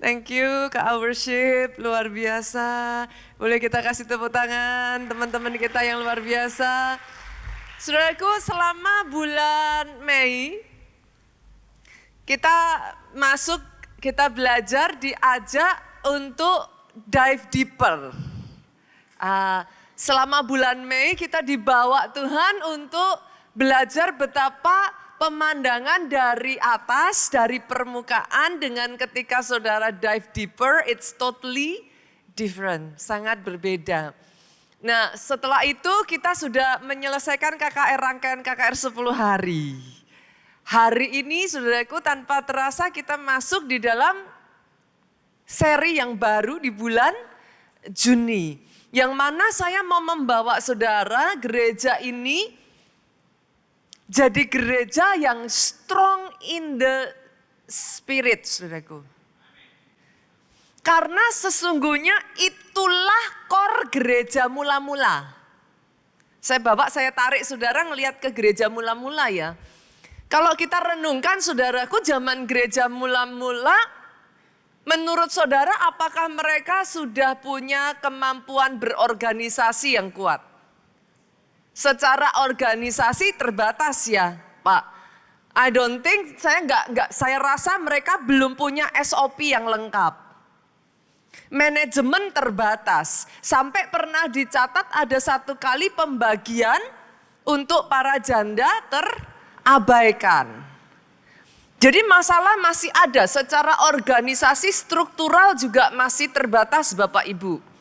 Thank you Kak Worship, luar biasa. Boleh kita kasih tepuk tangan teman-teman kita yang luar biasa. Saudaraku, selama bulan Mei kita belajar diajak untuk dive deeper. Selama bulan Mei kita dibawa Tuhan untuk belajar betapa pemandangan dari atas, dari permukaan dengan ketika saudara dive deeper, it's totally different, sangat berbeda. Nah setelah itu kita sudah menyelesaikan KKR, rangkaian KKR 10 hari. Hari ini saudaraku tanpa terasa kita masuk di dalam seri yang baru di bulan Juni. Yang mana saya mau membawa saudara gereja ini jadi gereja yang strong in the spirit, saudaraku. Karena sesungguhnya itulah core gereja mula-mula. Saya tarik saudara ngelihat ke gereja mula-mula ya. Kalau kita renungkan saudaraku, zaman gereja mula-mula, menurut saudara apakah mereka sudah punya kemampuan berorganisasi yang kuat? Secara organisasi terbatas ya Pak. I don't think, saya rasa mereka belum punya SOP yang lengkap. Manajemen terbatas. Sampai pernah dicatat ada satu kali pembagian untuk para janda terabaikan. Jadi masalah masih ada, secara organisasi struktural juga masih terbatas Bapak Ibu.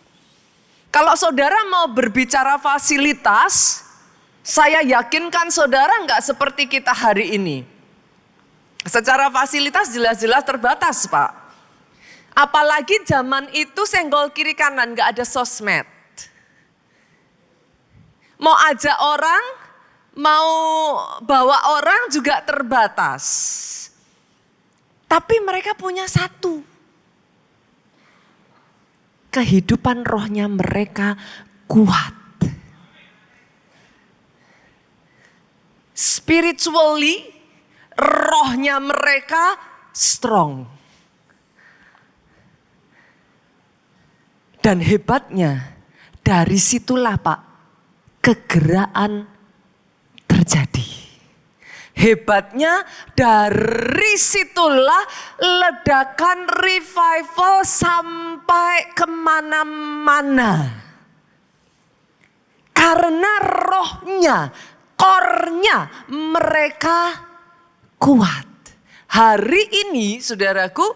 Kalau saudara mau berbicara fasilitas, saya yakinkan saudara enggak seperti kita hari ini. Secara fasilitas jelas-jelas terbatas Pak. Apalagi zaman itu senggol kiri kanan, enggak ada sosmed. Mau ajak orang, mau bawa orang juga terbatas. Tapi mereka punya satu. Kehidupan rohnya mereka kuat. Spiritually, rohnya mereka strong. Dan hebatnya, dari situlah Pak, kegerakan terjadi. Hebatnya dari situlah ledakan revival sampai kemana-mana. Karena rohnya, core-nya mereka kuat. Hari ini saudaraku,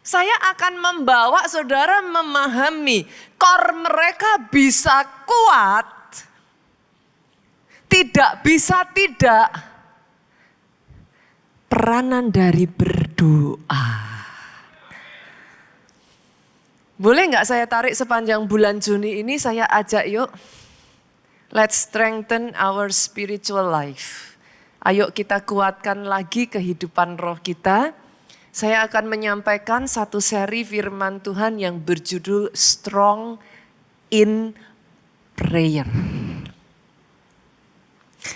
saya akan membawa saudara memahami core mereka bisa kuat. Tidak bisa tidak. Peranan dari berdoa. Boleh nggak saya tarik sepanjang bulan Juni ini, saya ajak yuk. Let's strengthen our spiritual life. Ayo kita kuatkan lagi kehidupan roh kita. Saya akan menyampaikan satu seri firman Tuhan yang berjudul Strong in Prayer.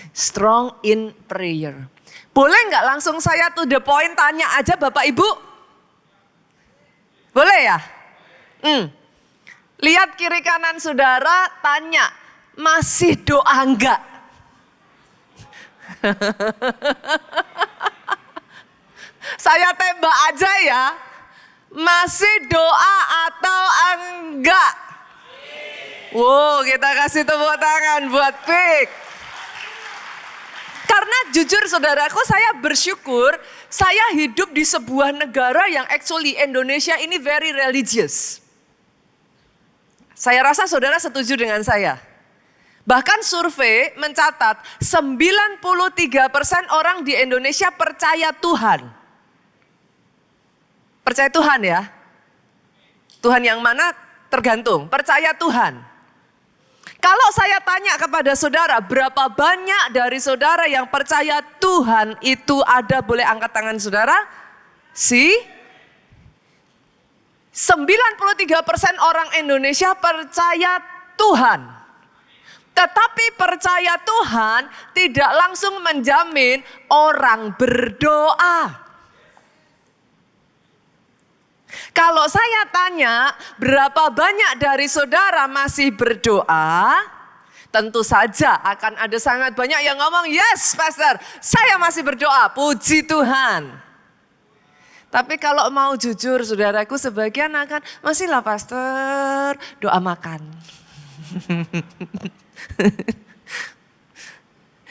Strong in Prayer. Boleh nggak langsung saya to the point tanya aja Bapak Ibu? Boleh ya? Lihat kiri kanan saudara, tanya, masih doa enggak? Saya tembak aja ya, masih doa atau enggak? Wow, kita kasih tepuk tangan buat Pik. Karena jujur saudaraku, saya bersyukur saya hidup di sebuah negara yang actually Indonesia ini very religious. Saya rasa saudara setuju dengan saya. Bahkan survei mencatat 93% orang di Indonesia percaya Tuhan. Percaya Tuhan ya. Tuhan yang mana tergantung, percaya Tuhan. Kalau saya tanya kepada saudara, berapa banyak dari saudara yang percaya Tuhan itu ada, boleh angkat tangan saudara? 93% orang Indonesia percaya Tuhan. Tetapi percaya Tuhan tidak langsung menjamin orang berdoa. Kalau kalau saya tanya berapa banyak dari saudara masih berdoa, tentu saja akan ada sangat banyak yang ngomong, yes pastor, saya masih berdoa, puji Tuhan. Tapi kalau mau jujur saudaraku, sebagian akan, masih lah pastor, doa makan.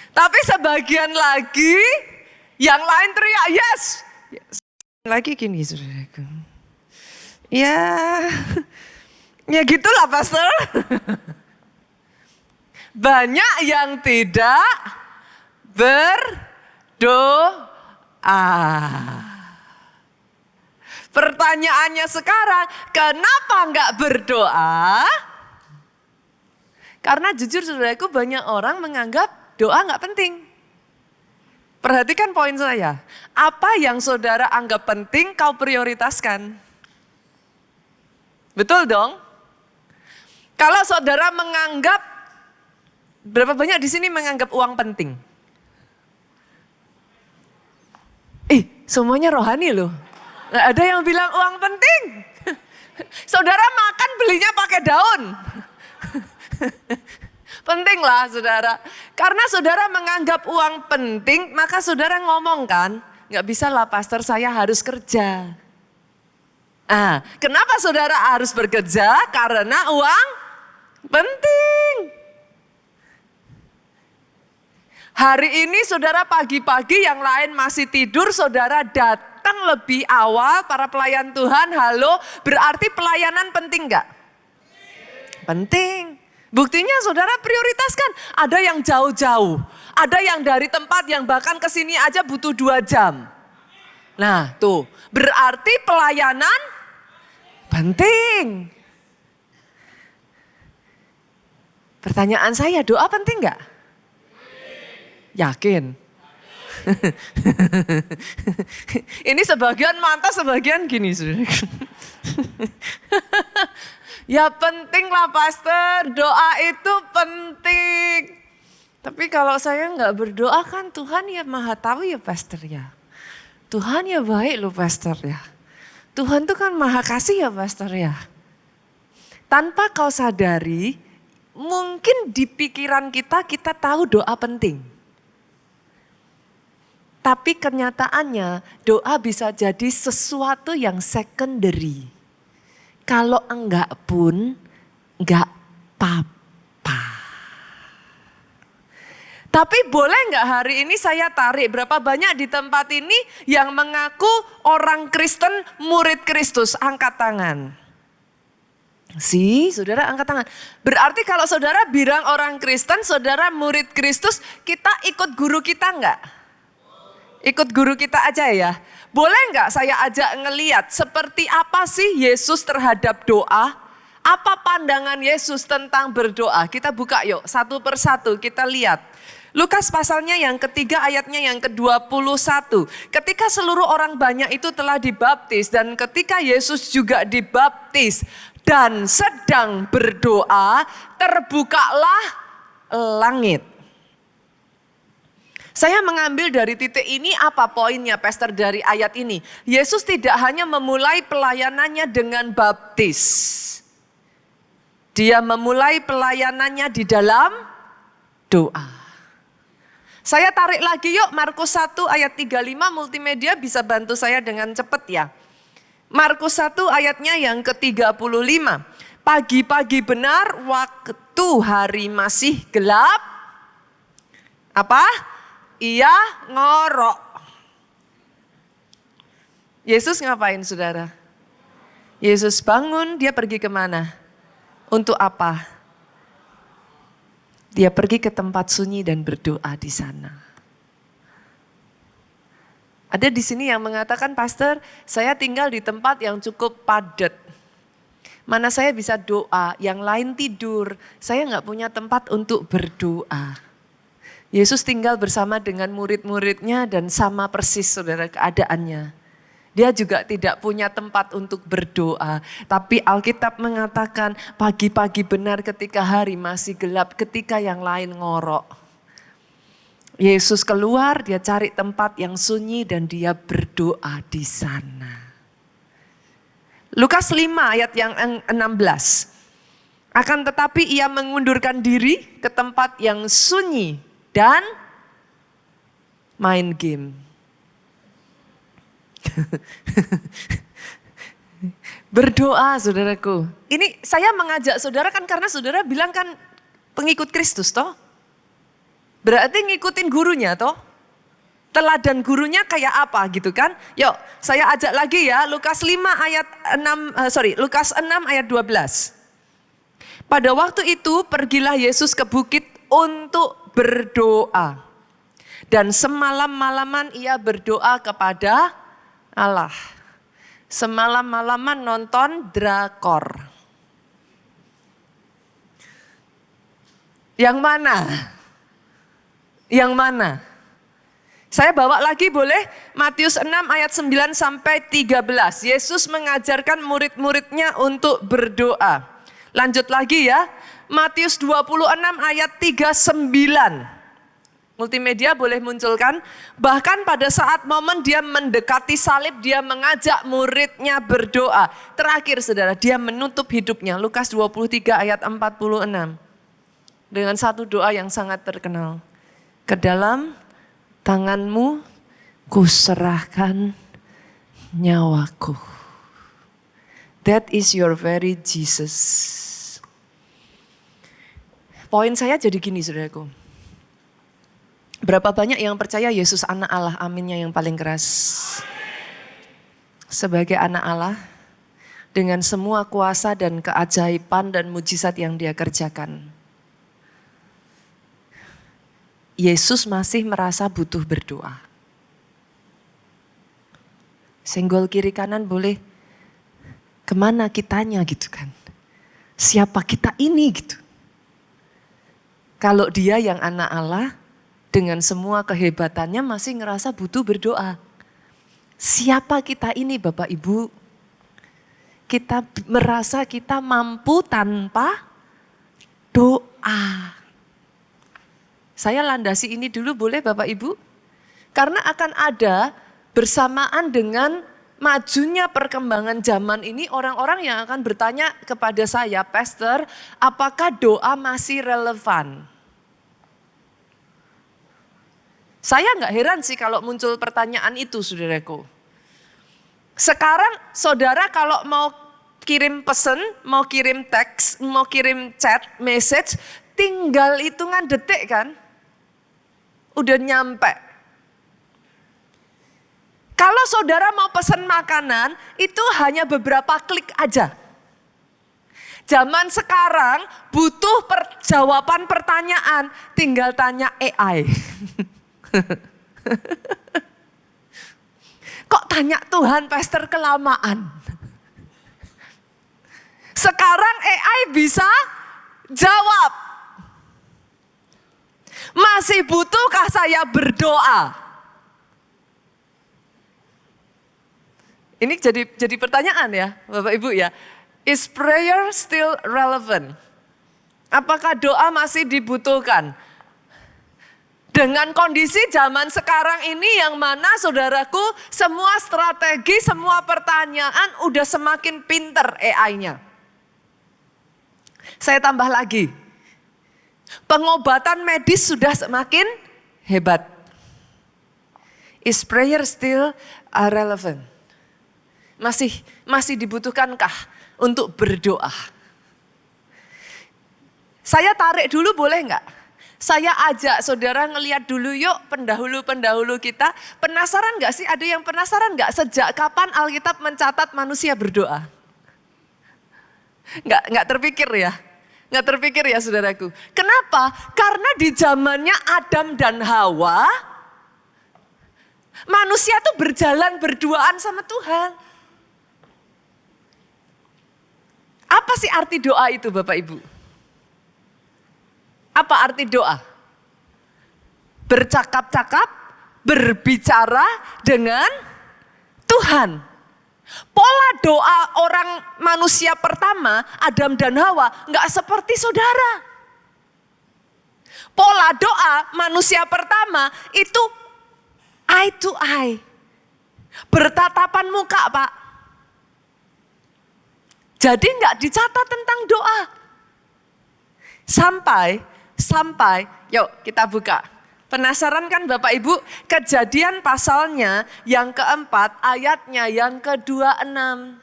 Tapi sebagian lagi, yang lain teriak, yes. Lagi gini saudaraku. Ya gitulah pastor. Banyak yang tidak berdoa. Pertanyaannya sekarang, kenapa enggak berdoa? Karena jujur saudaraku, banyak orang menganggap doa enggak penting. Perhatikan poin saya. Apa yang saudara anggap penting kau prioritaskan. Betul dong? Kalau saudara menganggap, berapa banyak di sini menganggap uang penting? Semuanya rohani loh. Nggak ada yang bilang uang penting. Saudara makan belinya pakai daun. Penting lah saudara. Karena saudara menganggap uang penting, maka saudara ngomong kan, nggak bisa lah pastor, saya harus kerja. Kenapa saudara harus bekerja? Karena uang penting. Hari ini saudara pagi-pagi yang lain masih tidur, saudara datang lebih awal, para pelayan Tuhan, halo, berarti pelayanan penting nggak? Penting. Buktinya saudara prioritaskan, ada yang jauh-jauh, ada yang dari tempat yang bahkan ke sini aja butuh 2 jam. Nah tuh, berarti pelayanan penting. Pertanyaan saya, doa penting nggak? Yakin? Ini sebagian mantap, sebagian gini. Ya penting lah pastor, doa itu penting. Tapi kalau saya nggak berdoa kan Tuhan ya maha tahu ya pastor ya. Tuhan ya baik loh pastor ya. Tuhan tuh kan maha kasih ya pastor ya. Tanpa kau sadari, mungkin di pikiran kita tahu doa penting. Tapi kenyataannya doa bisa jadi sesuatu yang secondary. Kalau enggak pun enggak apa-apa. Tapi boleh enggak hari ini saya tarik berapa banyak di tempat ini yang mengaku orang Kristen, murid Kristus, angkat tangan. Saudara angkat tangan. Berarti kalau saudara bilang orang Kristen, saudara murid Kristus, kita ikut guru kita enggak? Ikut guru kita aja ya. Boleh enggak saya ajak ngeliat seperti apa sih Yesus terhadap doa? Apa pandangan Yesus tentang berdoa? Kita buka yuk satu persatu kita lihat. Lukas pasalnya yang ketiga ayatnya yang ke-21. Ketika seluruh orang banyak itu telah dibaptis dan ketika Yesus juga dibaptis dan sedang berdoa, terbukalah langit. Saya mengambil dari titik ini apa poinnya pastor dari ayat ini. Yesus tidak hanya memulai pelayanannya dengan baptis. Dia memulai pelayanannya di dalam doa. Saya tarik lagi yuk Markus 1 ayat 35 multimedia bisa bantu saya dengan cepat ya. Markus 1 ayatnya yang ke-35. Pagi-pagi benar waktu hari masih gelap. Apa? Ia ngorok. Yesus ngapain saudara? Yesus bangun, dia pergi kemana? Untuk apa? Dia pergi ke tempat sunyi dan berdoa di sana. Ada di sini yang mengatakan, pastor, saya tinggal di tempat yang cukup padat. Mana saya bisa doa, yang lain tidur. Saya nggak punya tempat untuk berdoa. Yesus tinggal bersama dengan murid-muridnya dan sama persis saudara keadaannya. Dia juga tidak punya tempat untuk berdoa. Tapi Alkitab mengatakan pagi-pagi benar ketika hari masih gelap, ketika yang lain ngorok. Yesus keluar, dia cari tempat yang sunyi dan dia berdoa di sana. Lukas 5 ayat yang 16. Akan tetapi ia mengundurkan diri ke tempat yang sunyi dan main game. Berdoa saudaraku. Ini saya mengajak saudara kan karena saudara bilang kan pengikut Kristus toh. Berarti ngikutin gurunya toh. Teladan gurunya kayak apa gitu kan. Yuk saya ajak lagi ya Lukas 5 ayat 6, Lukas 6 ayat 12. Pada waktu itu pergilah Yesus ke bukit untuk berdoa. Dan semalam-malaman ia berdoa kepada Allah. Semalam-malaman nonton drakor. Yang mana? Yang mana? Saya bawa lagi boleh? Matius 6 ayat 9 sampai 13. Yesus mengajarkan murid-muridnya untuk berdoa. Lanjut lagi ya. Matius 26 ayat 39. Multimedia boleh munculkan. Bahkan pada saat momen dia mendekati salib, dia mengajak muridnya berdoa. Terakhir saudara, dia menutup hidupnya. Lukas 23 ayat 46. Dengan satu doa yang sangat terkenal. Ke dalam tanganmu kuserahkan nyawaku. That is your very Jesus. Poin saya jadi gini saudaraku. Berapa banyak yang percaya Yesus anak Allah, aminnya yang paling keras. Sebagai anak Allah, dengan semua kuasa dan keajaiban dan mujizat yang dia kerjakan. Yesus masih merasa butuh berdoa. Senggol kiri kanan boleh, kemana kitanya gitu kan. Siapa kita ini gitu. Kalau dia yang anak Allah, dengan semua kehebatannya masih ngerasa butuh berdoa. Siapa kita ini Bapak Ibu? Kita merasa kita mampu tanpa doa. Saya landasi ini dulu boleh Bapak Ibu? Karena akan ada bersamaan dengan majunya perkembangan zaman ini orang-orang yang akan bertanya kepada saya, Pastor, apakah doa masih relevan? Saya nggak heran sih kalau muncul pertanyaan itu, saudaraku. Sekarang saudara kalau mau kirim pesan, mau kirim teks, mau kirim chat, message, tinggal hitungan detik kan? Udah nyampe. Kalau saudara mau pesan makanan, itu hanya beberapa klik aja. Zaman sekarang butuh jawaban pertanyaan, tinggal tanya AI. Kok tanya Tuhan, Pastor, kelamaan? Sekarang AI bisa jawab. Masih butuhkah saya berdoa? Ini jadi pertanyaan ya, Bapak Ibu ya. Is prayer still relevant? Apakah doa masih dibutuhkan? Dengan kondisi zaman sekarang ini yang mana saudaraku semua strategi, semua pertanyaan udah semakin pinter AI-nya. Saya tambah lagi, pengobatan medis sudah semakin hebat. Is prayer still relevant? Masih dibutuhkankah untuk berdoa? Saya tarik dulu boleh enggak? Saya ajak saudara ngelihat dulu yuk pendahulu-pendahulu kita. Penasaran gak sih? Ada yang penasaran gak sejak kapan Alkitab mencatat manusia berdoa? Nggak terpikir ya? Nggak terpikir ya saudaraku. Kenapa? Karena di zamannya Adam dan Hawa, manusia tuh berjalan berduaan sama Tuhan. Apa sih arti doa itu Bapak Ibu? Apa arti doa? Bercakap-cakap, berbicara dengan Tuhan. Pola doa orang manusia pertama, Adam dan Hawa, enggak seperti saudara. Pola doa manusia pertama itu eye to eye. Bertatapan muka, Pak. Jadi nggak dicatat tentang doa. Sampai, yuk kita buka. Penasaran kan Bapak Ibu? Kejadian pasalnya yang keempat, ayatnya yang ke-26.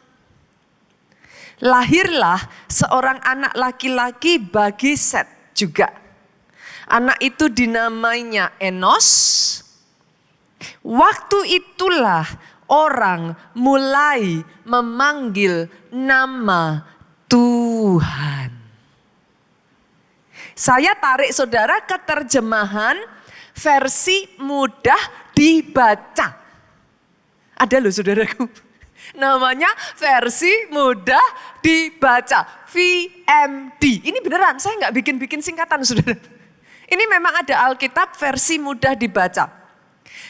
Lahirlah seorang anak laki-laki bagi Set juga. Anak itu dinamainya Enos. Waktu itulah orang mulai memanggil nama Tuhan. Saya tarik saudara ke terjemahan versi mudah dibaca. Ada loh saudaraku. Namanya versi mudah dibaca. VMD. Ini beneran, saya nggak bikin-bikin singkatan saudara. Ini memang ada Alkitab versi mudah dibaca.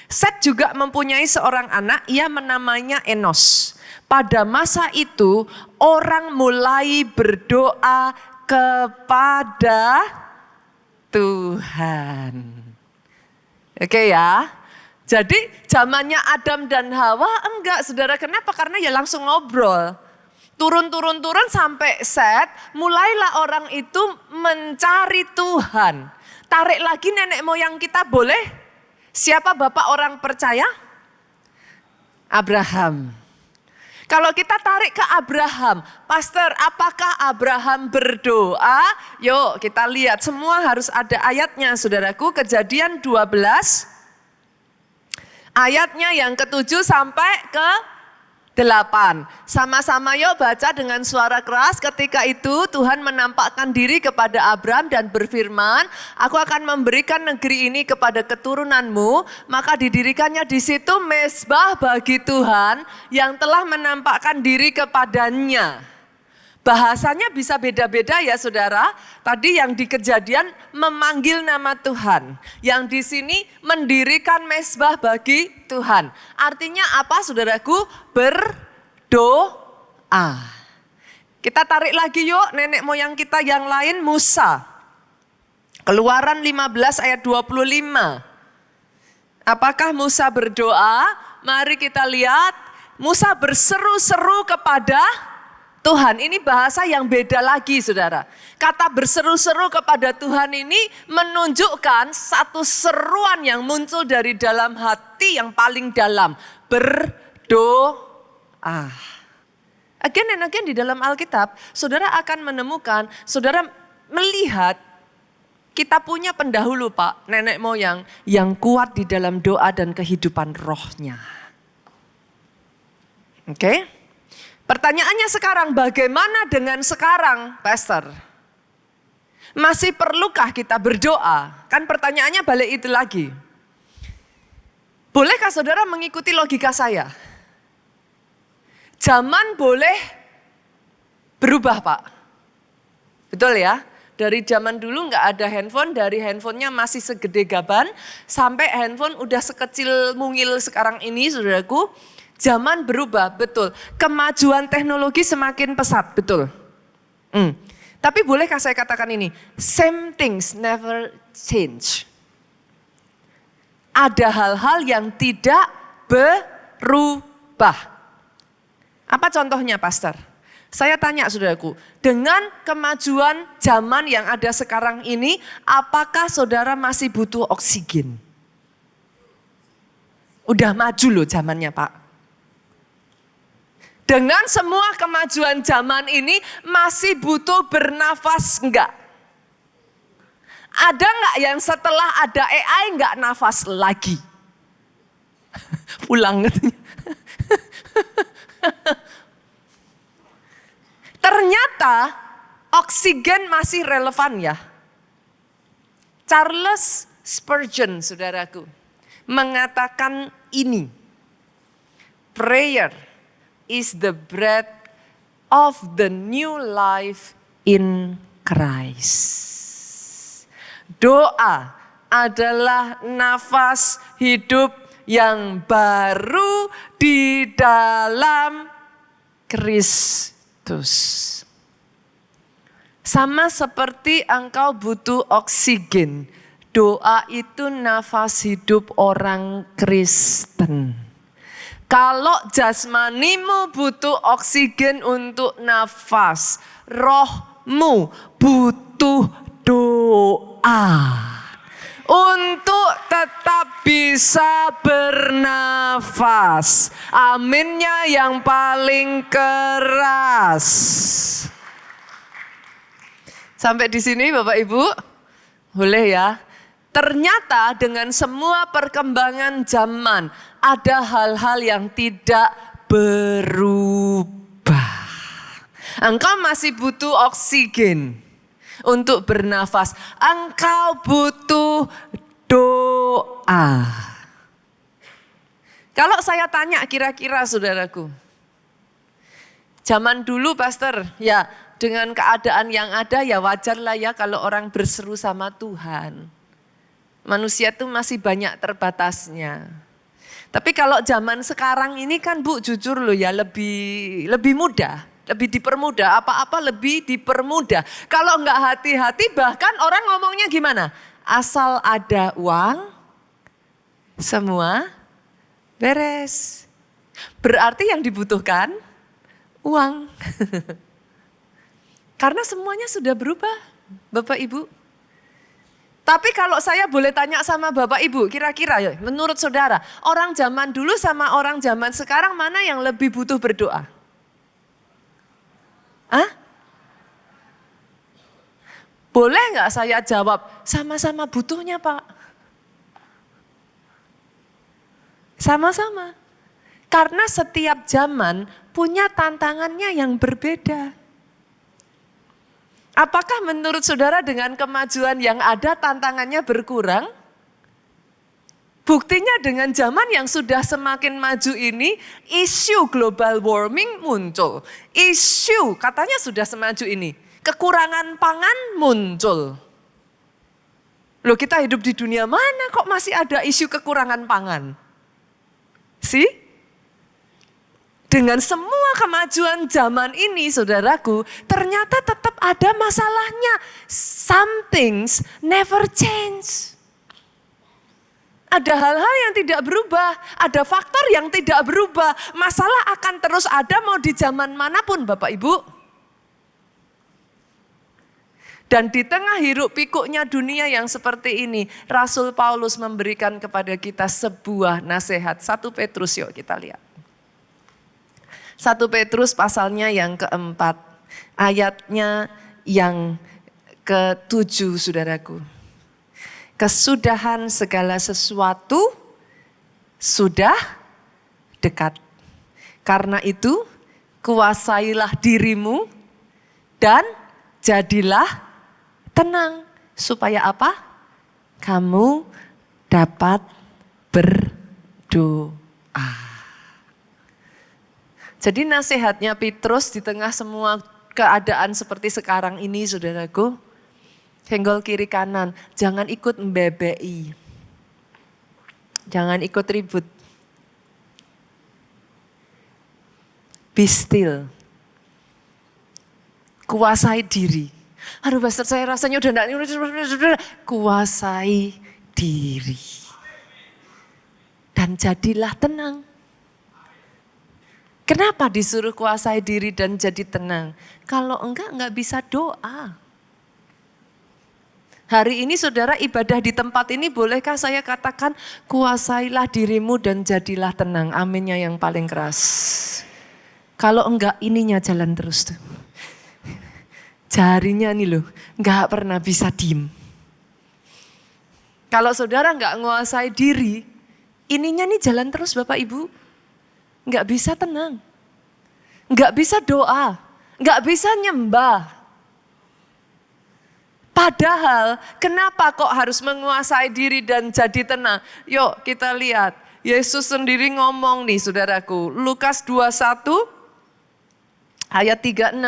Set juga mempunyai seorang anak, ia menamainya Enos. Pada masa itu orang mulai berdoa kepada Tuhan. Oke ya. Jadi zamannya Adam dan Hawa enggak saudara. Kenapa? Karena ya langsung ngobrol. Turun sampai Set. Mulailah orang itu mencari Tuhan. Tarik lagi nenek moyang kita boleh? Siapa bapak orang percaya? Abraham. Kalau kita tarik ke Abraham, Pastor, apakah Abraham berdoa? Yuk kita lihat, semua harus ada ayatnya saudaraku. Kejadian 12, ayatnya yang ke-7 sampai ke-8. Sama-sama yuk baca dengan suara keras. Ketika itu Tuhan menampakkan diri kepada Abram dan berfirman, aku akan memberikan negeri ini kepada keturunanmu. Maka didirikannya di situ mezbah bagi Tuhan yang telah menampakkan diri kepadanya. Bahasanya bisa beda-beda ya saudara. Tadi yang di Kejadian memanggil nama Tuhan. Yang di sini mendirikan mezbah bagi Tuhan. Artinya apa saudaraku? Berdoa. Kita tarik lagi yuk nenek moyang kita yang lain, Musa. Keluaran 15 ayat 25. Apakah Musa berdoa? Mari kita lihat. Musa berseru-seru kepada Tuhan. Ini bahasa yang beda lagi saudara. Kata berseru-seru kepada Tuhan ini menunjukkan satu seruan yang muncul dari dalam hati yang paling dalam. Berdoa. Again and again di dalam Alkitab, saudara akan menemukan, saudara melihat kita punya pendahulu Pak, nenek moyang yang kuat di dalam doa dan kehidupan rohnya. Oke? Pertanyaannya sekarang, bagaimana dengan sekarang, Pastor? Masih perlukah kita berdoa? Kan pertanyaannya balik itu lagi. Bolehkah saudara mengikuti logika saya? Zaman boleh berubah Pak. Betul ya? Dari zaman dulu nggak ada handphone, dari handphonenya masih segede gaban, sampai handphone udah sekecil mungil sekarang ini saudaraku. Zaman berubah, betul. Kemajuan teknologi semakin pesat, betul. Tapi bolehkah saya katakan ini? Same things never change. Ada hal-hal yang tidak berubah. Apa contohnya, Pastor? Saya tanya saudaraku, dengan kemajuan zaman yang ada sekarang ini, apakah saudara masih butuh oksigen? Udah maju loh zamannya Pak. Dengan semua kemajuan zaman ini masih butuh bernafas enggak? Ada enggak yang setelah ada AI enggak nafas lagi? Pulang katanya. Ternyata oksigen masih relevan ya. Charles Spurgeon saudaraku mengatakan ini. Prayer is the breath of the new life in Christ. Doa adalah nafas hidup yang baru di dalam Kristus. Sama seperti engkau butuh oksigen, doa itu nafas hidup orang Kristen. Kalau jasmanimu butuh oksigen untuk nafas, rohmu butuh doa untuk tetap bisa bernafas. Aminnya yang paling keras. Sampai di sini Bapak Ibu? Boleh ya? Ternyata dengan semua perkembangan zaman, ada hal-hal yang tidak berubah. Engkau masih butuh oksigen untuk bernafas. Engkau butuh doa. Kalau saya tanya kira-kira saudaraku, zaman dulu pastor, ya dengan keadaan yang ada ya wajarlah ya kalau orang berseru sama Tuhan. Manusia itu masih banyak terbatasnya. Tapi kalau zaman sekarang ini kan Bu jujur loh ya lebih mudah. Lebih dipermudah, apa-apa lebih dipermudah. Kalau enggak hati-hati bahkan orang ngomongnya gimana? Asal ada uang, semua beres. Berarti yang dibutuhkan uang. Karena semuanya sudah berubah, Bapak Ibu. Tapi kalau saya boleh tanya sama Bapak Ibu, kira-kira ya, menurut saudara, orang zaman dulu sama orang zaman sekarang mana yang lebih butuh berdoa? Hah? Boleh nggak saya jawab, sama-sama butuhnya Pak? Sama-sama. Karena setiap zaman punya tantangannya yang berbeda. Apakah menurut saudara dengan kemajuan yang ada tantangannya berkurang? Buktinya dengan zaman yang sudah semakin maju ini, isu global warming muncul. Isu katanya sudah semaju ini, kekurangan pangan muncul. Loh kita hidup di dunia mana kok masih ada isu kekurangan pangan? See? Dengan semua kemajuan zaman ini saudaraku, ternyata tetap ada masalahnya. Some things never change. Ada hal-hal yang tidak berubah, ada faktor yang tidak berubah. Masalah akan terus ada mau di zaman manapun Bapak Ibu. Dan di tengah hiruk pikuknya dunia yang seperti ini, Rasul Paulus memberikan kepada kita sebuah nasihat. 1 Petrus yuk kita lihat. 1 Petrus pasalnya yang keempat, ayatnya yang ke-7 saudaraku. Kesudahan segala sesuatu sudah dekat. Karena itu kuasailah dirimu dan jadilah tenang. Supaya apa? Kamu dapat berdoa. Jadi nasihatnya Petrus di tengah semua keadaan seperti sekarang ini saudaraku. Senggol kiri kanan, jangan ikut membebei. Jangan ikut ribut. Be still. Kuasai diri. Aduh pastor saya rasanya udah enggak. Kuasai diri. Dan jadilah tenang. Kenapa disuruh kuasai diri dan jadi tenang? Kalau enggak bisa doa. Hari ini saudara ibadah di tempat ini bolehkah saya katakan kuasailah dirimu dan jadilah tenang. Aminnya yang paling keras. Kalau enggak ininya jalan terus tuh. Jarinya nih loh enggak pernah bisa diem. Kalau saudara enggak menguasai diri, ininya nih jalan terus Bapak Ibu. Enggak bisa tenang, enggak bisa doa, enggak bisa nyembah. Padahal kenapa kok harus menguasai diri dan jadi tenang? Yuk kita lihat, Yesus sendiri ngomong nih saudaraku, Lukas 21 ayat 36.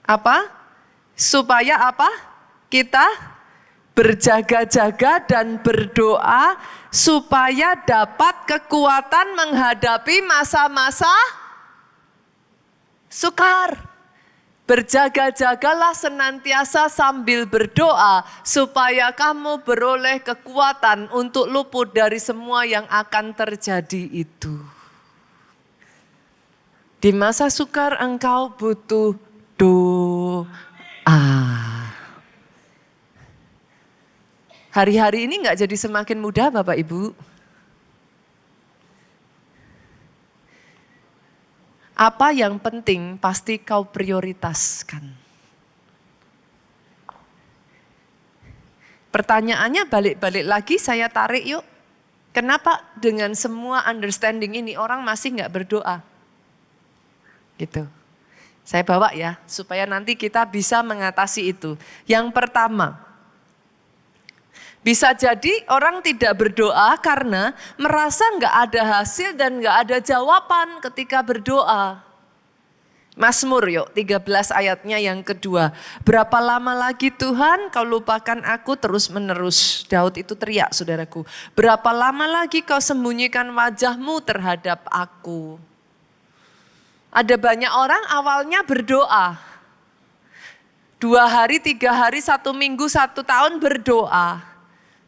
Apa? Supaya apa? Kita berjaga-jaga dan berdoa supaya dapat kekuatan menghadapi masa-masa sukar. Berjaga-jagalah senantiasa sambil berdoa supaya kamu beroleh kekuatan untuk luput dari semua yang akan terjadi itu. Di masa sukar engkau butuh doa. Hari-hari ini nggak jadi semakin mudah Bapak Ibu. Apa yang penting pasti kau prioritaskan. Pertanyaannya balik-balik lagi saya tarik yuk. Kenapa dengan semua understanding ini orang masih nggak berdoa? Gitu. Saya bawa ya supaya nanti kita bisa mengatasi itu. Yang pertama, bisa jadi orang tidak berdoa karena merasa nggak ada hasil dan nggak ada jawaban ketika berdoa. Mazmur yuk 13 ayatnya yang kedua. Berapa lama lagi Tuhan kau lupakan aku terus menerus. Daud itu teriak saudaraku. Berapa lama lagi kau sembunyikan wajahmu terhadap aku. Ada banyak orang awalnya berdoa. 2 hari, 3 hari, 1 minggu, 1 tahun berdoa.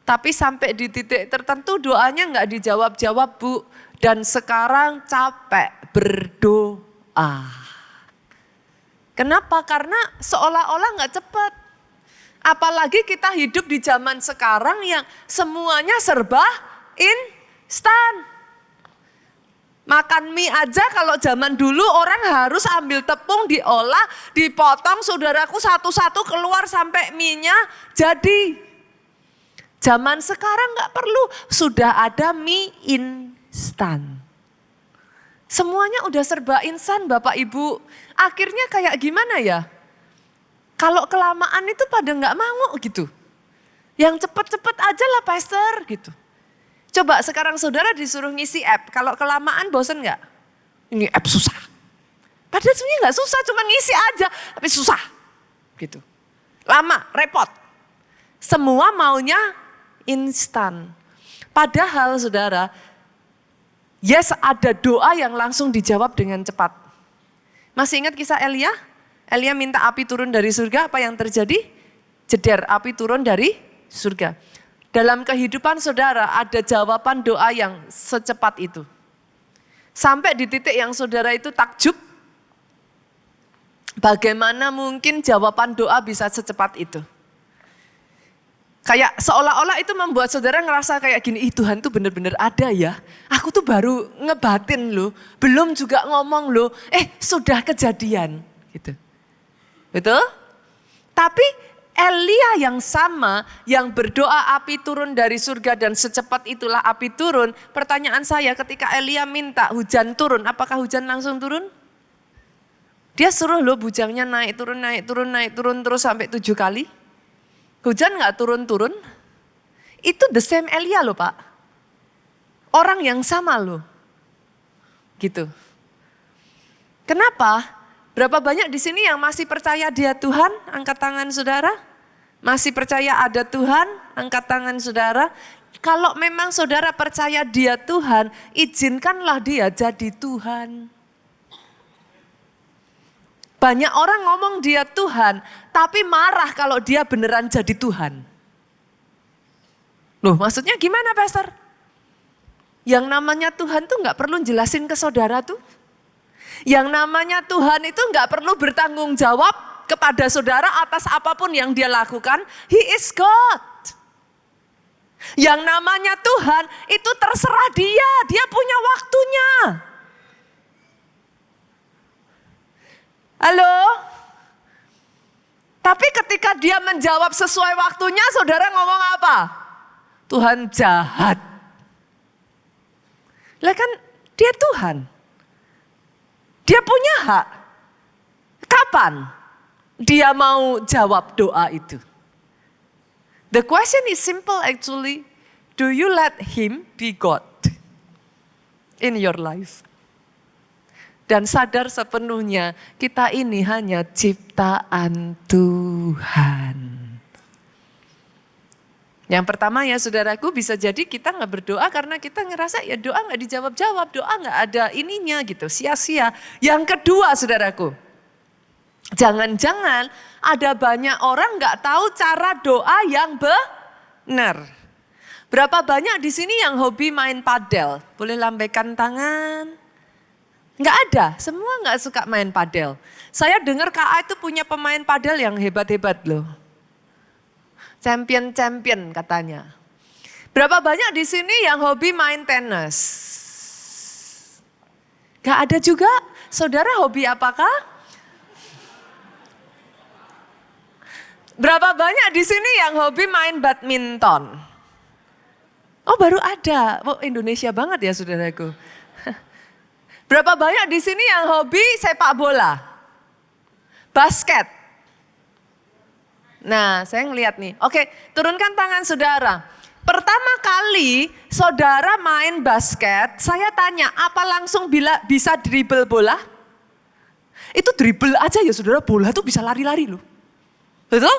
Tapi sampai di titik tertentu doanya nggak dijawab-jawab Bu. Dan sekarang capek berdoa. Kenapa? Karena seolah-olah nggak cepat. Apalagi kita hidup di zaman sekarang yang semuanya serba instan. Makan mie aja kalau zaman dulu orang harus ambil tepung diolah, dipotong saudaraku satu-satu keluar sampai mie-nya jadi. Zaman sekarang nggak perlu, sudah ada mie instan. Semuanya udah serba instan Bapak Ibu. Akhirnya kayak gimana ya? Kalau kelamaan itu pada nggak mau gitu. Yang cepet-cepet aja lah pastor gitu. Coba sekarang saudara disuruh ngisi app. Kalau kelamaan bosen nggak? Ini app susah. Padahal sebenarnya nggak susah, cuma ngisi aja. Tapi susah gitu. Lama, repot. Semua maunya instan. Padahal saudara, yes, ada doa yang langsung dijawab dengan cepat. Masih ingat kisah Elia? Elia minta api turun dari surga, apa yang terjadi? Jeder, api turun dari surga. Dalam kehidupan saudara ada jawaban doa yang secepat itu. Sampai di titik yang saudara itu takjub, bagaimana mungkin jawaban doa bisa secepat itu? Kayak seolah-olah itu membuat saudara ngerasa kayak gini, ih Tuhan tuh bener-bener ada ya. Aku tuh baru ngebatin loh, belum juga ngomong loh, sudah kejadian gitu. Betul? Tapi Elia yang sama, yang berdoa api turun dari surga dan secepat itulah api turun. Pertanyaan saya ketika Elia minta hujan turun, apakah hujan langsung turun? Dia suruh loh bujangnya naik turun terus sampai 7 kali. Hujan gak turun-turun, itu the same Elia loh Pak. Orang yang sama loh. Gitu. Kenapa? Berapa banyak di sini yang masih percaya dia Tuhan? Angkat tangan saudara. Masih percaya ada Tuhan? Angkat tangan saudara. Kalau memang saudara percaya dia Tuhan, izinkanlah dia jadi Tuhan. Banyak orang ngomong dia Tuhan, tapi marah kalau dia beneran jadi Tuhan. Loh maksudnya gimana pastor? Yang namanya Tuhan tuh gak perlu jelasin ke saudara tuh. Yang namanya Tuhan itu gak perlu bertanggung jawab kepada saudara atas apapun yang dia lakukan. He is God. Yang namanya Tuhan itu terserah dia punya waktunya. Halo? Tapi ketika dia menjawab sesuai waktunya, saudara ngomong apa? Tuhan jahat. Lah kan dia Tuhan. Dia punya hak. Kapan dia mau jawab doa itu? The question is simple actually. Do you let him be God in your life? Dan sadar sepenuhnya kita ini hanya ciptaan Tuhan. Yang pertama ya saudaraku, bisa jadi kita gak berdoa karena kita ngerasa ya doa gak dijawab-jawab, doa gak ada ininya gitu, sia-sia. Yang kedua saudaraku, Jangan-jangan ada banyak orang nggak tahu cara doa yang benar. Berapa banyak di sini yang hobi main padel? Boleh lambaikan tangan? Nggak ada, semua nggak suka main padel. Saya dengar KA itu punya pemain padel yang hebat-hebat loh. Champion katanya. Berapa banyak di sini yang hobi main tenis? Nggak ada juga. Saudara hobi apakah? Berapa banyak di sini yang hobi main badminton? Oh baru ada, oh Indonesia banget ya saudaraku. Berapa banyak di sini yang hobi sepak bola? Basket. Nah saya ngeliat nih, oke turunkan tangan saudara. Pertama kali saudara main basket, saya tanya apa langsung bisa dribble bola? Itu dribble aja ya saudara, bola tuh bisa lari-lari loh. Betul?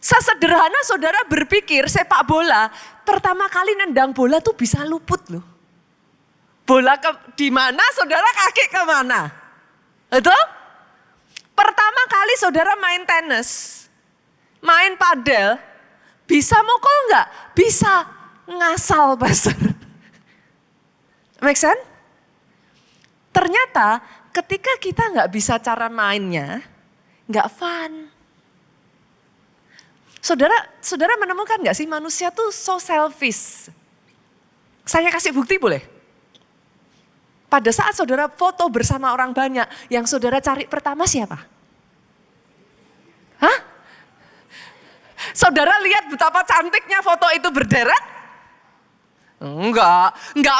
Sesederhana saudara berpikir sepak bola, pertama kali nendang bola tuh bisa luput loh. Bola di mana saudara kaki kemana? Betul? Pertama kali saudara main tenis, main padel, bisa mukul enggak? Bisa, ngasal pastor. Make sense? Ternyata ketika kita enggak bisa cara mainnya, enggak fun. Saudara menemukan gak sih manusia tuh so selfish? Saya kasih bukti boleh? Pada saat saudara foto bersama orang banyak, yang saudara cari pertama siapa? Hah? Saudara lihat betapa cantiknya foto itu berderet? Enggak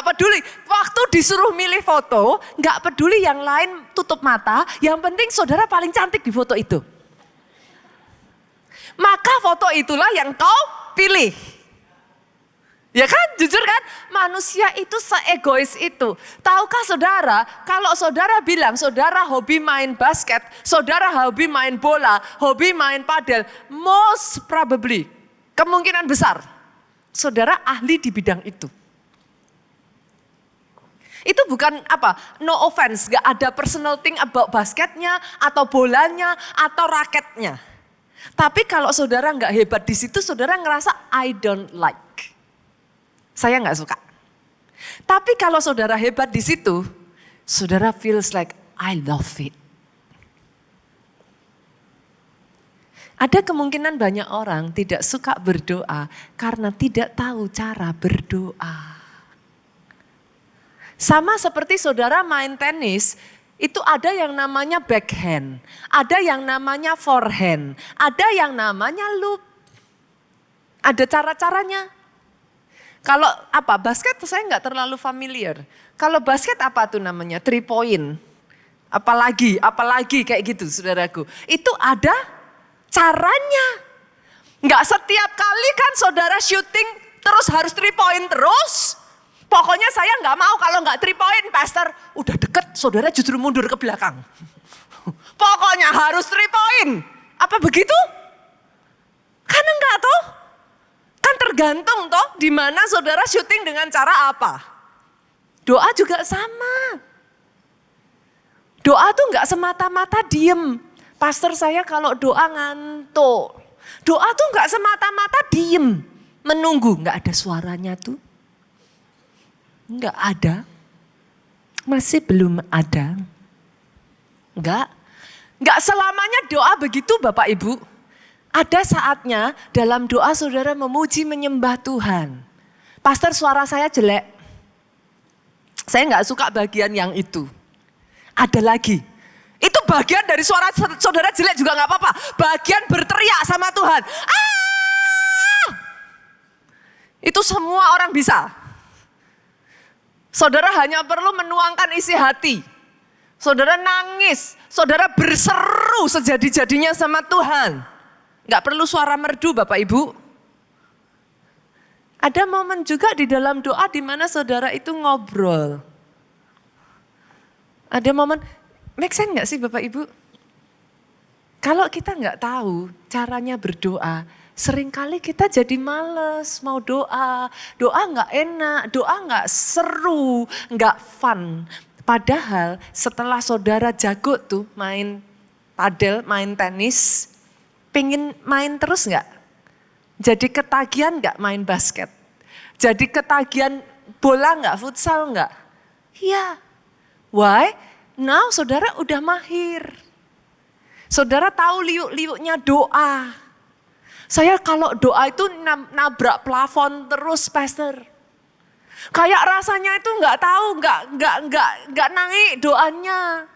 peduli. Waktu disuruh milih foto, enggak peduli yang lain tutup mata, yang penting saudara paling cantik di foto itu. Maka foto itulah yang kau pilih. Ya kan, jujur kan? Manusia itu seegois itu. Tahukah saudara, kalau saudara bilang saudara hobi main basket, saudara hobi main bola, hobi main padel, most probably, kemungkinan besar, saudara ahli di bidang itu. Itu bukan no offense, gak ada personal thing about basketnya, atau bolanya, atau raketnya. Tapi kalau saudara nggak hebat di situ, saudara ngerasa I don't like. Saya nggak suka. Tapi kalau saudara hebat di situ, saudara feels like I love it. Ada kemungkinan banyak orang tidak suka berdoa karena tidak tahu cara berdoa. Sama seperti saudara main tenis, itu ada yang namanya backhand, ada yang namanya forehand, ada yang namanya loop. Ada cara-caranya. Kalau basket saya nggak terlalu familiar. Kalau basket apa tuh namanya? 3 point. Apalagi kayak gitu saudaraku. Itu ada caranya. Nggak setiap kali kan saudara shooting terus harus 3 point terus. Pokoknya saya nggak mau kalau nggak 3 point, pastor. Udah deket, saudara justru mundur ke belakang. Pokoknya harus 3 point. Apa begitu? Kan enggak toh? Kan tergantung toh di mana saudara syuting dengan cara apa. Doa juga sama. Doa tuh nggak semata-mata diem. Pastor saya kalau doa ngantuk. Doa tuh nggak semata-mata diem. Menunggu, nggak ada suaranya tuh. Enggak ada, masih belum ada. Enggak selamanya doa begitu Bapak Ibu. Ada saatnya dalam doa saudara memuji menyembah Tuhan. Pastor suara saya jelek. Saya enggak suka bagian yang itu. Ada lagi. Itu bagian dari suara saudara jelek juga enggak apa-apa. Bagian berteriak sama Tuhan. Itu semua orang bisa. Saudara hanya perlu menuangkan isi hati. Saudara nangis, saudara berseru sejadi-jadinya sama Tuhan. Gak perlu suara merdu Bapak Ibu. Ada momen juga di dalam doa di mana saudara itu ngobrol. Ada momen, make sense gak sih Bapak Ibu? Kalau kita gak tahu caranya berdoa, seringkali kita jadi males mau doa. Doa gak enak, doa gak seru, gak fun. Padahal setelah saudara jago tuh main padel, main tenis, pengen main terus nggak? Jadi ketagihan nggak main basket? Jadi ketagihan bola nggak, futsal nggak? Iya. Why? Now saudara udah mahir. Saudara tahu liuk-liuknya doa. Saya kalau doa itu nabrak plafon terus, pastor. Kayak rasanya itu nggak tahu, nggak naik doanya.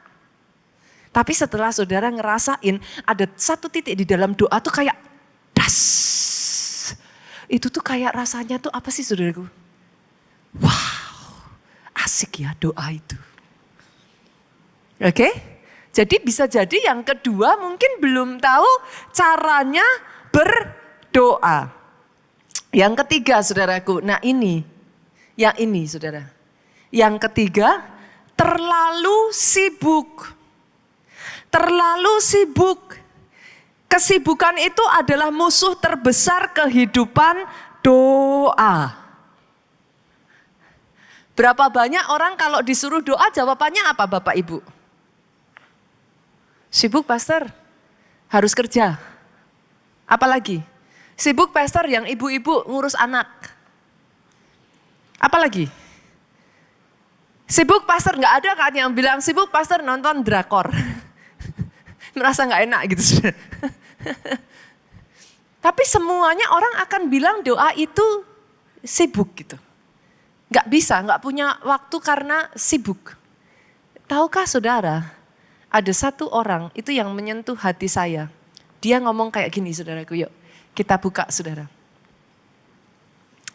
Tapi setelah saudara ngerasain ada satu titik di dalam doa tuh kayak das. Itu tuh kayak rasanya tuh apa sih saudaraku? Wow, asik ya doa itu. Oke? Jadi bisa jadi yang kedua mungkin belum tahu caranya berdoa. Yang ketiga saudaraku, nah ini, yang ini saudara. Yang ketiga, terlalu sibuk. Terlalu sibuk. Kesibukan itu adalah musuh terbesar kehidupan doa. Berapa banyak orang kalau disuruh doa jawabannya apa Bapak Ibu? Sibuk pastor, harus kerja. Apalagi? Sibuk pastor yang ibu-ibu ngurus anak. Apalagi? Sibuk pastor nggak ada kan yang bilang sibuk pastor nonton drakor. Merasa nggak enak gitu. Tapi semuanya orang akan bilang doa itu sibuk gitu. Nggak bisa, nggak punya waktu karena sibuk. Tahukah saudara, ada satu orang itu yang menyentuh hati saya. Dia ngomong kayak gini saudaraku, yuk kita buka saudara.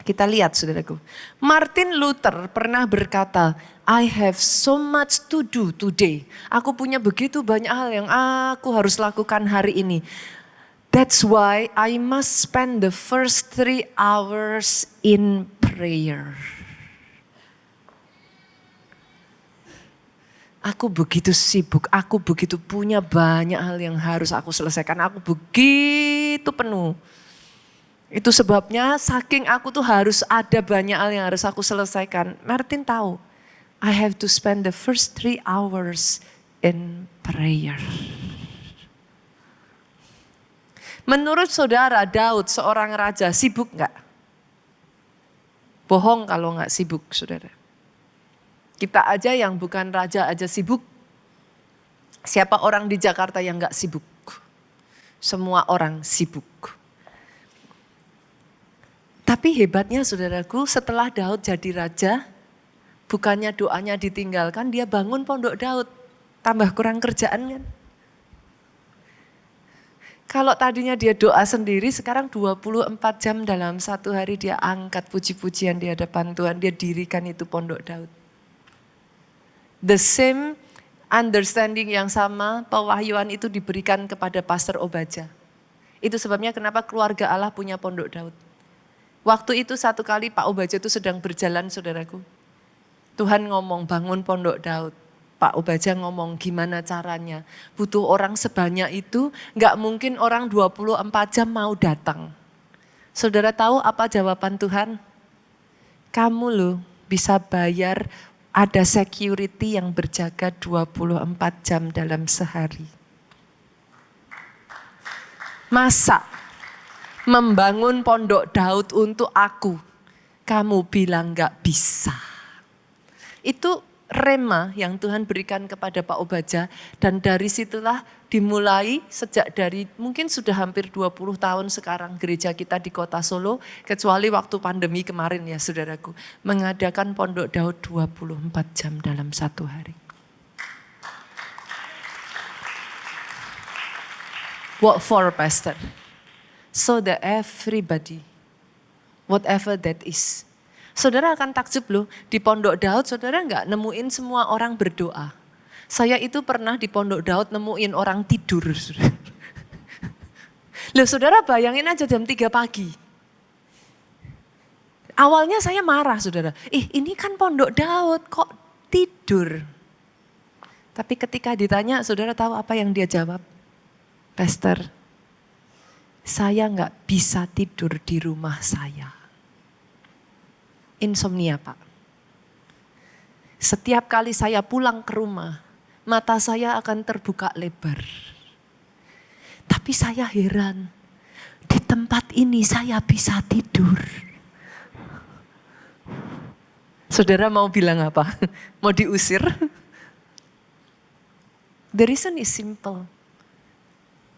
Kita lihat saudaraku. Martin Luther pernah berkata, I have so much to do today. Aku punya begitu banyak hal yang aku harus lakukan hari ini. That's why I must spend the first 3 hours in prayer. Aku begitu sibuk, aku begitu punya banyak hal yang harus aku selesaikan. Aku begitu penuh. Itu sebabnya saking aku tuh harus ada banyak hal yang harus aku selesaikan. Martin tahu, I have to spend the first 3 hours in prayer. Menurut saudara Daud seorang raja sibuk gak? Bohong kalau gak sibuk saudara. Kita aja yang bukan raja aja sibuk. Siapa orang di Jakarta yang gak sibuk? Semua orang sibuk. Tapi hebatnya saudaraku, setelah Daud jadi raja, bukannya doanya ditinggalkan, dia bangun pondok Daud. Tambah kurang kerjaan kan? Kalau tadinya dia doa sendiri, sekarang 24 jam dalam satu hari dia angkat puji-pujian di hadapan Tuhan. Dia dirikan itu pondok Daud. The same understanding yang sama, pewahyuan itu diberikan kepada Pastor Obaja. Itu sebabnya kenapa keluarga Allah punya pondok Daud. Waktu itu satu kali Pak Obaja itu sedang berjalan saudaraku. Tuhan ngomong bangun pondok Daud. Pak Obaja ngomong gimana caranya. Butuh orang sebanyak itu, gak mungkin orang 24 jam mau datang. Saudara tahu apa jawaban Tuhan? Kamu loh bisa bayar ada security yang berjaga 24 jam dalam sehari. Masa membangun pondok Daud untuk aku, kamu bilang gak bisa. Itu rema yang Tuhan berikan kepada Pak Obaja dan dari situlah dimulai sejak dari mungkin sudah hampir 20 tahun sekarang gereja kita di kota Solo, kecuali waktu pandemi kemarin ya saudaraku, mengadakan pondok Daud 24 jam dalam satu hari. What for, Pastor? So that everybody, whatever that is. Saudara akan takjub loh, di pondok Daud saudara nggak nemuin semua orang berdoa. Saya itu pernah di pondok Daud nemuin orang tidur. Loh saudara bayangin aja jam 3 pagi. Awalnya saya marah saudara, ini kan pondok Daud kok tidur. Tapi ketika ditanya saudara tahu apa yang dia jawab? Pastor, saya nggak bisa tidur di rumah saya. Insomnia Pak. Setiap kali saya pulang ke rumah, mata saya akan terbuka lebar. Tapi saya heran, di tempat ini saya bisa tidur. Saudara mau bilang apa? Mau diusir? The reason is simple.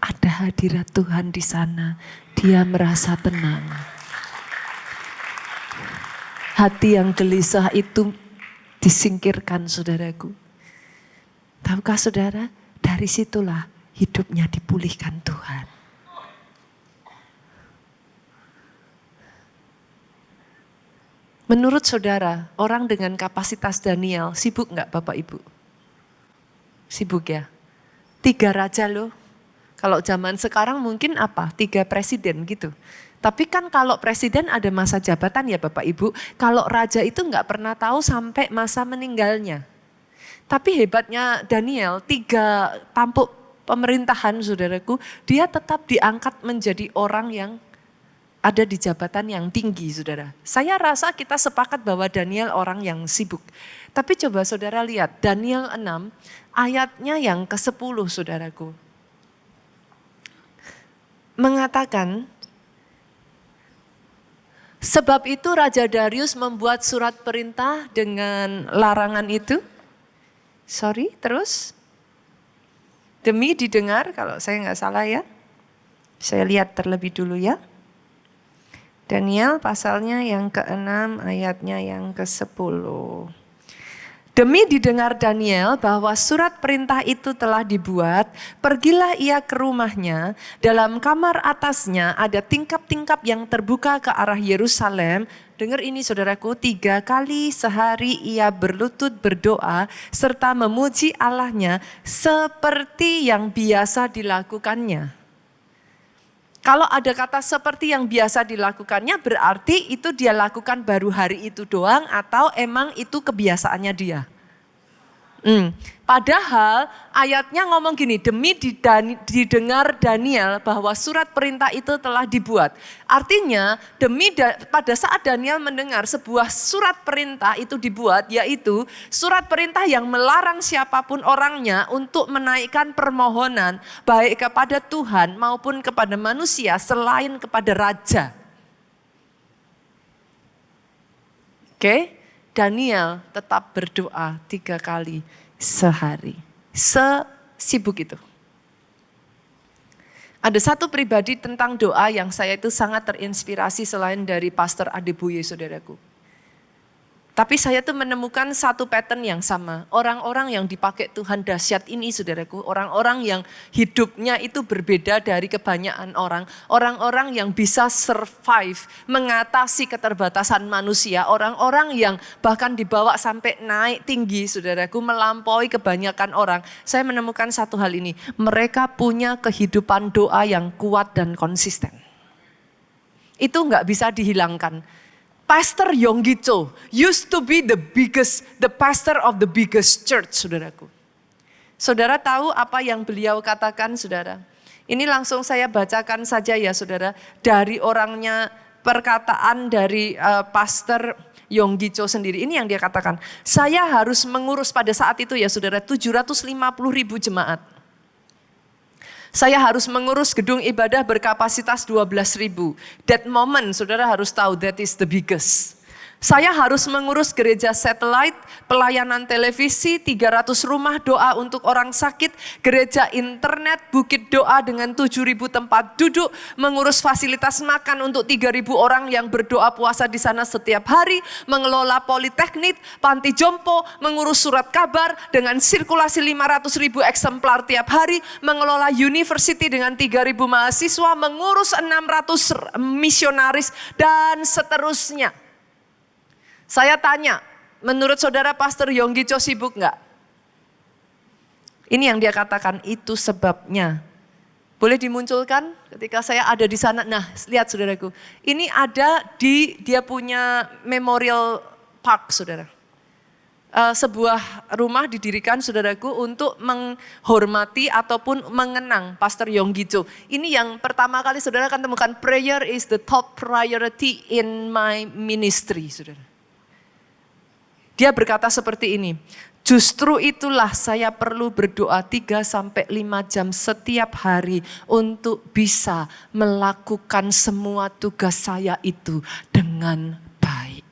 Ada hadirat Tuhan di sana, dia merasa tenang. Hati yang gelisah itu disingkirkan, saudaraku. Tahukah saudara, dari situlah hidupnya dipulihkan Tuhan. Menurut saudara, orang dengan kapasitas Daniel sibuk nggak Bapak Ibu? Sibuk ya? 3 raja loh. Kalau zaman sekarang mungkin apa? 3 presiden gitu. Tapi kan kalau presiden ada masa jabatan ya Bapak Ibu. Kalau raja itu nggak pernah tahu sampai masa meninggalnya. Tapi hebatnya Daniel, 3 tampuk pemerintahan saudaraku, dia tetap diangkat menjadi orang yang ada di jabatan yang tinggi saudara. Saya rasa kita sepakat bahwa Daniel orang yang sibuk. Tapi coba saudara lihat Daniel 6 ayatnya yang ke-10 saudaraku. Mengatakan, sebab itu Raja Darius membuat surat perintah dengan larangan itu. Terus. Demi didengar, kalau saya nggak salah ya. Saya lihat terlebih dulu ya. Daniel pasalnya yang ke-6 ayatnya yang ke-10. Demi didengar Daniel bahwa surat perintah itu telah dibuat, pergilah ia ke rumahnya, dalam kamar atasnya ada tingkap-tingkap yang terbuka ke arah Yerusalem. Dengar ini saudaraku, 3 kali sehari ia berlutut berdoa serta memuji Allahnya seperti yang biasa dilakukannya. Kalau ada kata seperti yang biasa dilakukannya berarti itu dia lakukan baru hari itu doang atau emang itu kebiasaannya dia. Padahal ayatnya ngomong gini, demi didengar Daniel bahwa surat perintah itu telah dibuat. Artinya pada saat Daniel mendengar sebuah surat perintah itu dibuat, yaitu surat perintah yang melarang siapapun orangnya untuk menaikkan permohonan baik kepada Tuhan maupun kepada manusia selain kepada raja. Oke? Daniel tetap berdoa 3 kali sehari. Sesibuk itu. Ada satu pribadi tentang doa yang saya itu sangat terinspirasi selain dari Pastor Adeboye saudaraku. Tapi saya tuh menemukan satu pattern yang sama. Orang-orang yang dipakai Tuhan dahsyat ini saudaraku. Orang-orang yang hidupnya itu berbeda dari kebanyakan orang. Orang-orang yang bisa survive, mengatasi keterbatasan manusia. Orang-orang yang bahkan dibawa sampai naik tinggi saudaraku. Melampaui kebanyakan orang. Saya menemukan satu hal ini. Mereka punya kehidupan doa yang kuat dan konsisten. Itu gak bisa dihilangkan. Pastor Yonggi Cho used to be the pastor of the biggest church, saudaraku. Saudara tahu apa yang beliau katakan, saudara? Ini langsung saya bacakan saja ya, saudara. Dari orangnya, perkataan dari Pastor Yonggi Cho sendiri. Ini yang dia katakan. Saya harus mengurus pada saat itu ya, saudara, 750.000 jemaat. Saya harus mengurus gedung ibadah berkapasitas 12.000. That moment, saudara harus tahu, that is the biggest. Saya harus mengurus gereja satelit, pelayanan televisi, 300 rumah doa untuk orang sakit, gereja internet, bukit doa dengan 7.000 tempat duduk, mengurus fasilitas makan untuk 3.000 orang yang berdoa puasa di sana setiap hari, mengelola politeknik, panti jompo, mengurus surat kabar dengan sirkulasi 500.000 eksemplar tiap hari, mengelola university dengan 3.000 mahasiswa, mengurus 600 misionaris dan seterusnya. Saya tanya, menurut saudara Pastor Yonggi Cho sibuk enggak? Ini yang dia katakan, itu sebabnya. Boleh dimunculkan ketika saya ada di sana. Nah, lihat saudaraku. Ini ada di dia punya Memorial Park, saudara. Sebuah rumah didirikan saudaraku untuk menghormati ataupun mengenang Pastor Yonggi Cho. Ini yang pertama kali saudara akan temukan, prayer is the top priority in my ministry, saudara. Dia berkata seperti ini, Justru itulah saya perlu berdoa 3-5 jam setiap hari untuk bisa melakukan semua tugas saya itu dengan baik.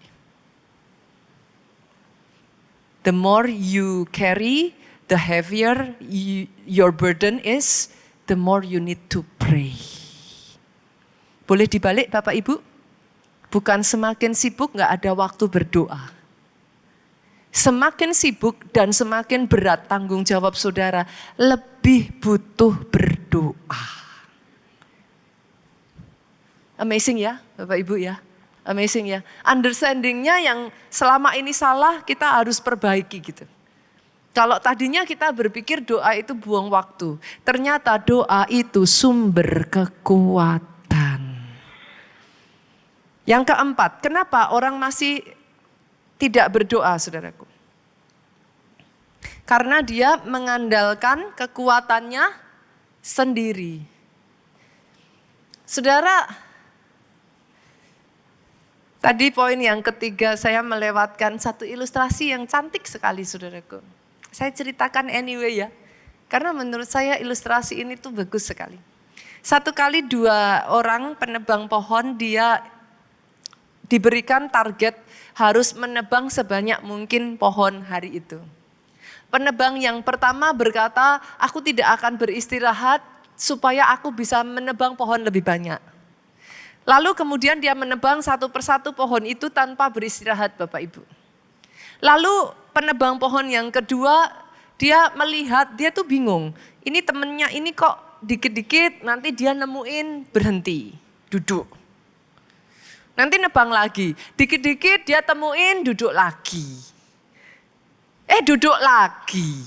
The more you carry, the heavier your burden is, the more you need to pray. Boleh dibalik Bapak Ibu? Bukan semakin sibuk gak ada waktu berdoa. Semakin sibuk dan semakin berat tanggung jawab saudara, lebih butuh berdoa. Amazing ya Bapak Ibu ya, amazing ya. Understandingnya yang selama ini salah kita harus perbaiki gitu. Kalau tadinya kita berpikir doa itu buang waktu, ternyata doa itu sumber kekuatan. Yang keempat, kenapa orang masih tidak berdoa saudaraku? Karena dia mengandalkan kekuatannya sendiri. Saudara, tadi poin yang ketiga saya melewatkan satu ilustrasi yang cantik sekali saudaraku. Saya ceritakan anyway ya, karena menurut saya ilustrasi ini tuh bagus sekali. Satu kali 2 orang penebang pohon dia diberikan target harus menebang sebanyak mungkin pohon hari itu. Penebang yang pertama berkata, aku tidak akan beristirahat supaya aku bisa menebang pohon lebih banyak. Lalu kemudian dia menebang satu persatu pohon itu tanpa beristirahat Bapak Ibu. Lalu penebang pohon yang kedua dia melihat, dia tuh bingung. Ini temennya ini kok dikit-dikit nanti dia nemuin berhenti, duduk. Nanti nebang lagi, dikit-dikit dia temuin duduk lagi. Duduk lagi.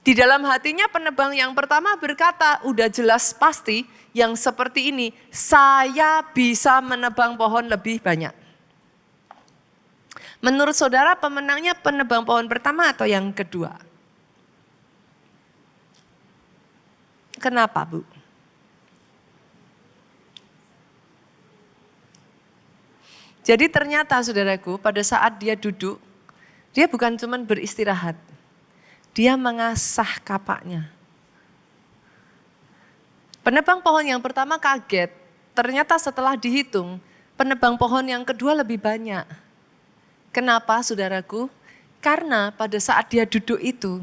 Di dalam hatinya penebang yang pertama berkata, udah jelas pasti yang seperti ini, saya bisa menebang pohon lebih banyak. Menurut saudara pemenangnya penebang pohon pertama atau yang kedua? Kenapa Bu? Jadi ternyata saudaraku pada saat dia duduk, dia bukan cuma beristirahat. Dia mengasah kapaknya. Penebang pohon yang pertama kaget, ternyata setelah dihitung, penebang pohon yang kedua lebih banyak. Kenapa saudaraku? Karena pada saat dia duduk itu,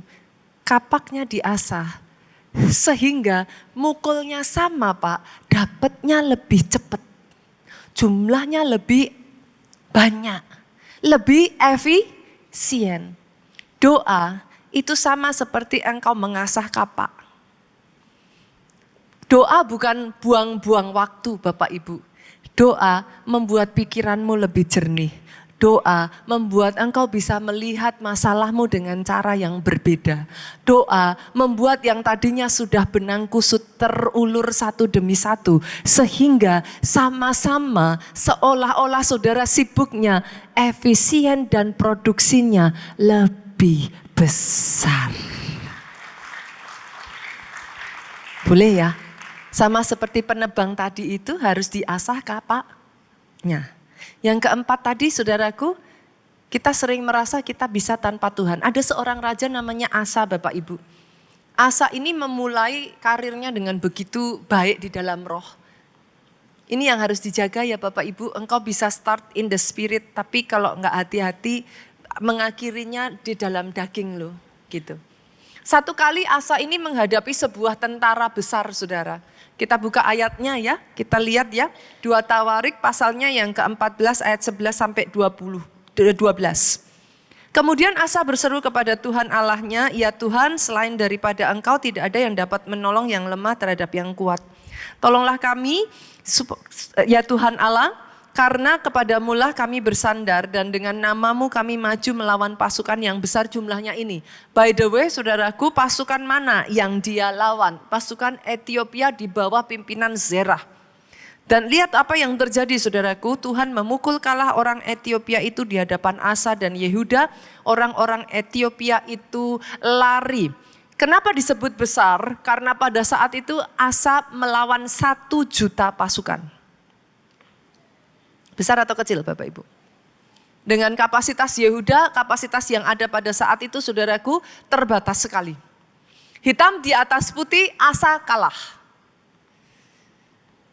kapaknya diasah. Sehingga mukulnya sama Pak, dapatnya lebih cepat. Jumlahnya lebih banyak, lebih efisien. Doa itu sama seperti engkau mengasah kapak. Doa bukan buang-buang waktu Bapak Ibu. Doa membuat pikiranmu lebih jernih. Doa membuat engkau bisa melihat masalahmu dengan cara yang berbeda. Doa membuat yang tadinya sudah benang kusut terulur satu demi satu. Sehingga sama-sama seolah-olah saudara sibuknya, efisien dan produksinya lebih besar. Boleh ya? Sama seperti penebang tadi itu harus diasah kapaknya. Yang keempat tadi saudaraku, kita sering merasa kita bisa tanpa Tuhan. Ada seorang raja namanya Asa Bapak Ibu. Asa ini memulai karirnya dengan begitu baik di dalam roh. Ini yang harus dijaga ya Bapak Ibu, engkau bisa start in the spirit, tapi kalau enggak hati-hati mengakhirinya di dalam daging loh gitu. Satu kali Asa ini menghadapi sebuah tentara besar saudara. Kita buka ayatnya ya, kita lihat ya. 2 Tawarik pasalnya yang ke-14 ayat 11 sampai 12. Kemudian Asa berseru kepada Tuhan Allahnya, ya Tuhan selain daripada engkau tidak ada yang dapat menolong yang lemah terhadap yang kuat. Tolonglah kami ya Tuhan Allah, karena kepadamulah kami bersandar dan dengan namamu kami maju melawan pasukan yang besar jumlahnya ini. By the way saudaraku, pasukan mana yang dia lawan? Pasukan Ethiopia di bawah pimpinan Zerah. Dan lihat apa yang terjadi saudaraku, Tuhan memukul kalah orang Ethiopia itu di hadapan Asa dan Yehuda. Orang-orang Ethiopia itu lari. Kenapa disebut besar? Karena pada saat itu Asa melawan 1 juta pasukan. Besar atau kecil Bapak Ibu? Dengan kapasitas Yehuda, kapasitas yang ada pada saat itu saudaraku terbatas sekali. Hitam di atas putih, Asa kalah.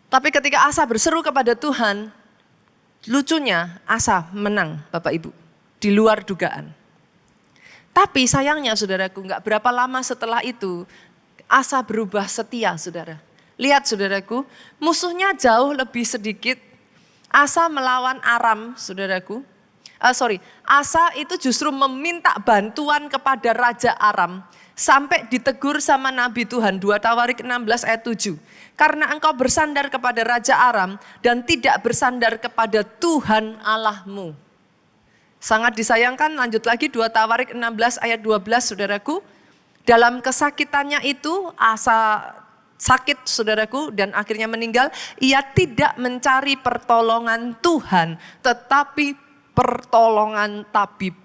Tapi ketika Asa berseru kepada Tuhan, lucunya Asa menang Bapak Ibu. Di luar dugaan. Tapi sayangnya saudaraku, enggak berapa lama setelah itu Asa berubah setia saudara. Lihat saudaraku, musuhnya jauh lebih sedikit. Asa melawan Aram saudaraku. Asa itu justru meminta bantuan kepada Raja Aram. Sampai ditegur sama Nabi Tuhan, 2 Tawarik 16 ayat 7. Karena engkau bersandar kepada Raja Aram dan tidak bersandar kepada Tuhan Allahmu. Sangat disayangkan, lanjut lagi 2 Tawarik 16 ayat 12 saudaraku. Dalam kesakitannya itu Asa sakit saudaraku dan akhirnya meninggal. Ia tidak mencari pertolongan Tuhan tetapi pertolongan tabib.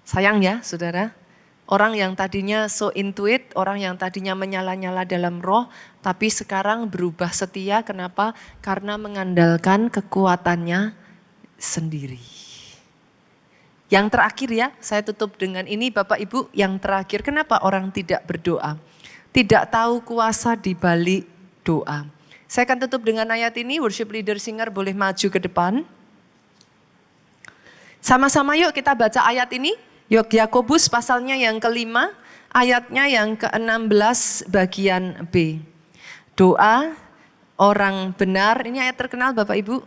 Sayang ya saudara. Orang yang tadinya so intuit, orang yang tadinya menyala-nyala dalam roh, tapi sekarang berubah setia. Kenapa? Karena mengandalkan kekuatannya sendiri. Yang terakhir ya, saya tutup dengan ini Bapak Ibu, yang terakhir kenapa orang tidak berdoa? Tidak tahu kuasa di balik doa. Saya akan tutup dengan ayat ini, worship leader singer boleh maju ke depan. Sama-sama yuk kita baca ayat ini. Yakobus pasalnya yang kelima, ayatnya yang ke-16 bagian B. Doa orang benar, ini ayat terkenal Bapak Ibu.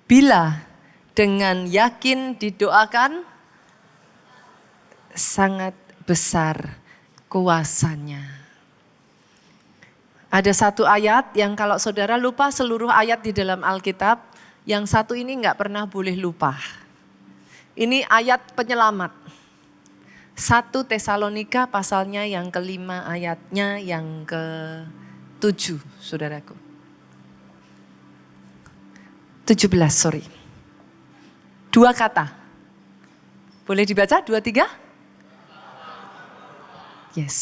Bila dengan yakin didoakan, sangat besar kuasanya. Ada satu ayat yang kalau saudara lupa seluruh ayat di dalam Alkitab, yang satu ini enggak pernah boleh lupa. Ini ayat penyelamat. 1 Tesalonika pasalnya yang kelima ayatnya yang ke-7 saudaraku. 17 sorry. 2 kata. Boleh dibaca 2, 3? Yes.